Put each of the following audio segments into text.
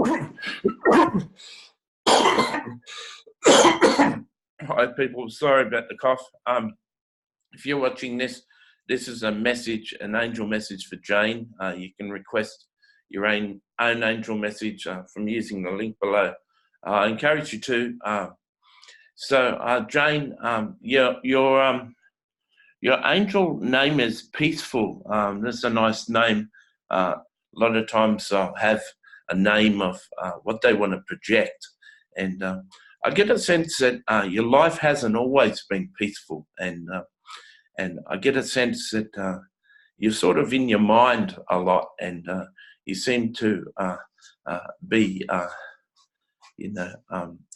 Hi, people. Sorry about the cough. If you're watching this, this is a message, an angel message for Jane. You can request your own angel message from using the link below. I encourage you to. Jane, your angel name is Peaceful. That's a nice name. A lot of times I'll have a name of what they want to project. And I get a sense that your life hasn't always been peaceful. And I get a sense that you're sort of in your mind a lot, and you seem to be,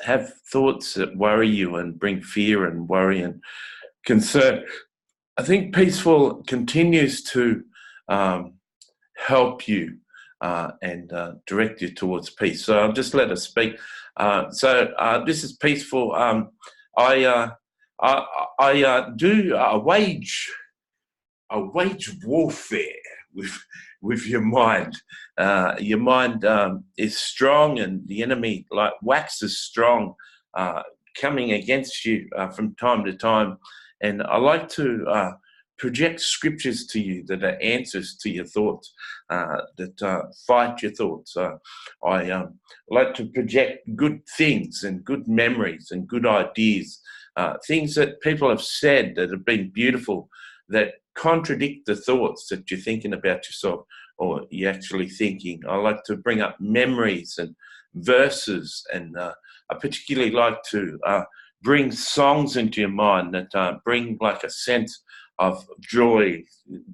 have thoughts that worry you and bring fear and worry and concern. I think Peaceful continues to help you and direct you towards peace. So I'll just let her speak. This is Peaceful. I do wage warfare with your mind. Your mind is strong, and the enemy like waxes strong, coming against you from time to time. And I like to project scriptures to you that are answers to your thoughts, that fight your thoughts. I like to project good things and good memories and good ideas, things that people have said that have been beautiful, that contradict the thoughts that you're thinking about yourself or you're actually thinking. I like to bring up memories and verses, and I particularly like to bring songs into your mind that bring like a sense of joy,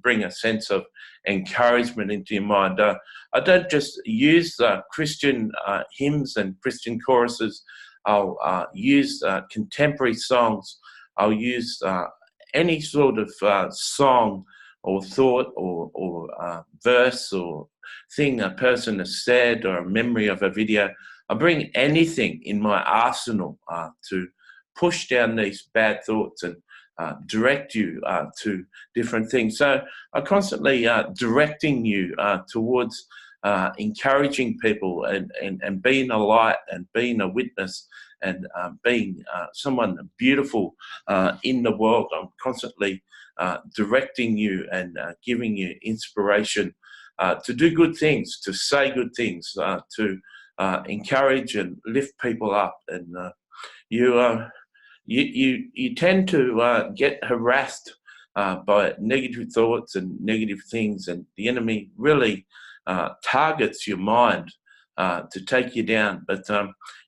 bring a sense of encouragement into your mind. I don't just use Christian hymns and Christian choruses. I'll use contemporary songs. I'll use any sort of song or thought or verse or thing a person has said, or a memory of a video. I bring anything in my arsenal to push down these bad thoughts and direct you to different things. So I'm constantly directing you towards encouraging people and being a light and being a witness and being someone beautiful in the world. I'm constantly directing you and giving you inspiration to do good things, to say good things, to encourage and lift people up. And you tend to get harassed by negative thoughts and negative things, and the enemy really targets your mind to take you down. But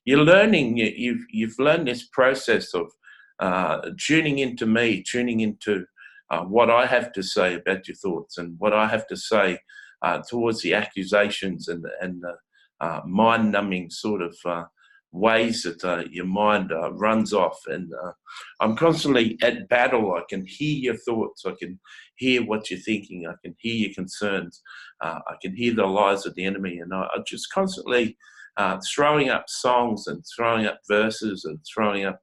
you're learning. You've learned this process of tuning into me, tuning into what I have to say about your thoughts and what I have to say towards the accusations and the mind-numbing sort of ways that your mind runs off. And I'm constantly at battle. I can hear your thoughts. I can hear what you're thinking. I can hear your concerns. I can hear the lies of the enemy. And I'm just constantly throwing up songs and throwing up verses and throwing up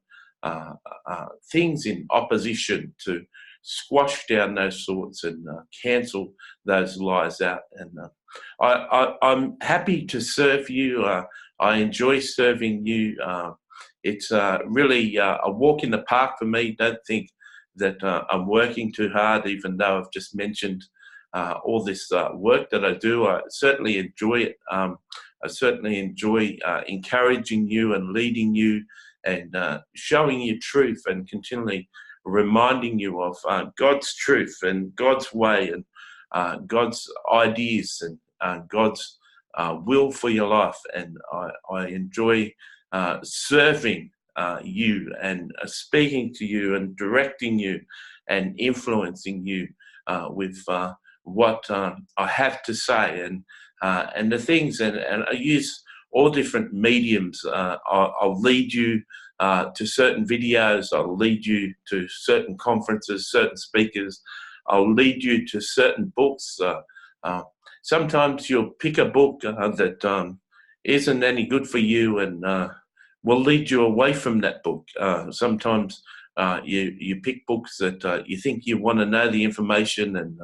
things in opposition to squash down those thoughts and cancel those lies out. And I'm happy to serve you. I enjoy serving you. It's really a walk in the park for me. Don't think that I'm working too hard, even though I've just mentioned all this work that I do. I certainly enjoy it. I certainly enjoy encouraging you and leading you and showing you truth and continually reminding you of God's truth and God's way and God's ideas and God's will for your life. And I enjoy serving you and speaking to you and directing you and influencing you with what I have to say and the things. And I use all different mediums. I'll lead you to certain videos. I'll lead you to certain conferences, certain speakers. I'll lead you to certain books. Sometimes you'll pick a book that isn't any good for you and will lead you away from that book. Sometimes you pick books that you think you want to know the information and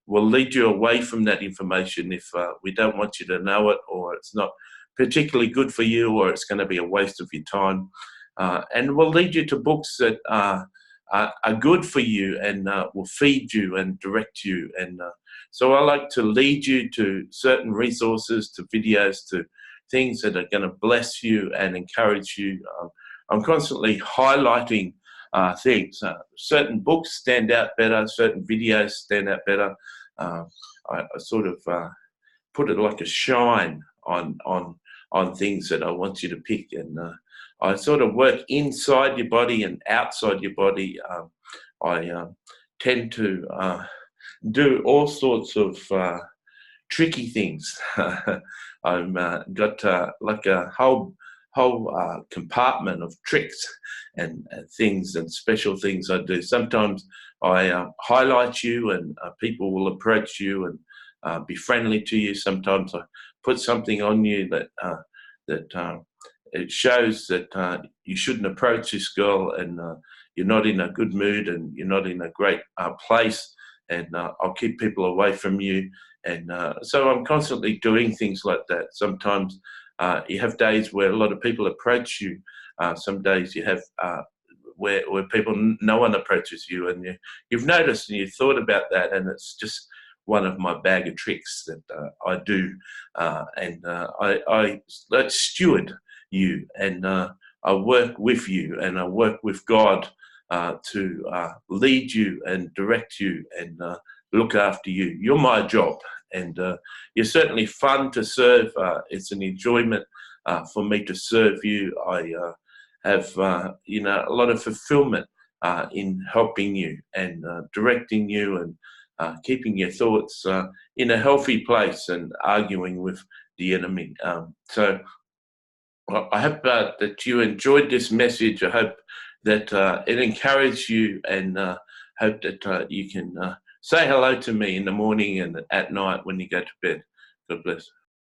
will lead you away from that information if we don't want you to know it, or it's not particularly good for you, or it's going to be a waste of your time. And will lead you to books that are good for you and will feed you and direct you. And so I like to lead you to certain resources, to videos, to things that are going to bless you and encourage you. I'm constantly highlighting things. Certain books stand out better, certain videos stand out better. I sort of put it like a shine on things that I want you to pick, and I sort of work inside your body and outside your body. I tend to do all sorts of tricky things. I'm got like a whole compartment of tricks and things and special things I do. Sometimes I highlight you, and people will approach you and be friendly to you. Sometimes I put something on you that it shows that you shouldn't approach this girl, and you're not in a good mood, and you're not in a great place, and I'll keep people away from you. And so I'm constantly doing things like that. Sometimes you have days where a lot of people approach you. Some days you have where people, no one approaches you, and you've noticed and you've thought about that, and it's just one of my bag of tricks that I do, and I steward you, and I work with you, and I work with God to lead you and direct you and look after you. You're my job, and you're certainly fun to serve. It's an enjoyment for me to serve you. I have a lot of fulfillment in helping you and directing you, and keeping your thoughts in a healthy place, and arguing with the enemy. So I hope that you enjoyed this message. I hope that it encouraged you, and hope that you can say hello to me in the morning and at night when you go to bed. God bless.